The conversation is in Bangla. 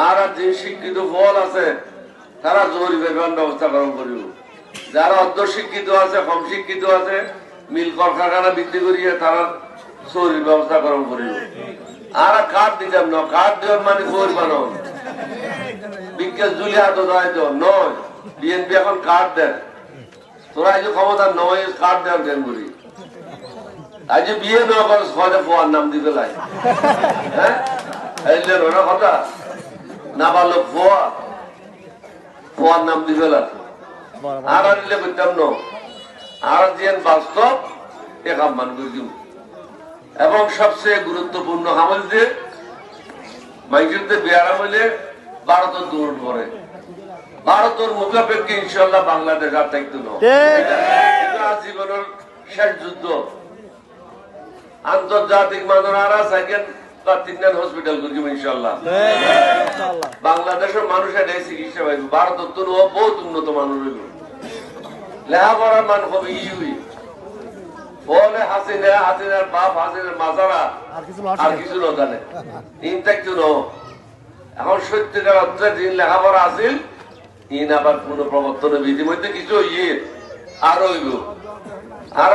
আর যে শিক্ষিত ফল আছে তারা জরুরি ব্যবস্থা গ্রহণ করিব, যারা অর্ধ শিক্ষিত আছে, কম শিক্ষিত আছে, মিল কলকারখানা বৃদ্ধি করিয়ে তারা জরুরি ব্যবস্থা গ্রহণ করিব। আর কার্ড দিতাম না, কার্ড দেওয়ার মানে জরুরি বানো বিজ্ঞান জুলি হাত নয়। বিএনপি এখন কার্ড দেন, তোরা এই যে ক্ষমতা নয় কার্ড দেওয়ার দেন করি। আজ বিয়ে নয় করে সহজে ফোয়ার নাম দিতে লাগে, হ্যাঁ ওরা কথা না পারলো ফোয়ার নাম দিতে লাগে। আর আনলে করতাম ন, আর যে বাস্তব এ কাম মান করি। এবং সবচেয়ে গুরুত্বপূর্ণ হামল যে মাইকেলতে বেয়ারাম হইলে ভারতের দূর করে, ভারতের মুখাপেক্ষে ইনশাল্লাহ বাংলাদেশ আর থাকতো না। জীবনের শেষ যুদ্ধ, আন্তর্জাতিক মানরা সেকেন্ড বা তিনজন হসপিটাল করি ইনশাল্লাহ। বাংলাদেশের মানুষ এটাই চিকিৎসা পাইব, ভারতের তো বহুত উন্নত মানুষ হইব, লেখাপড়ার মান হবে ইউই বলে হাসিনার বাপ হাসিনার মাজারা আর কিছু না জানে ইনটাক্ট ন। এখন সত্যিকার অর্থে দিন লেখাপড়া আছিল ইন আবার কোন প্রবর্তনের বিধির মধ্যে কিছু ইয়ে আর হইব।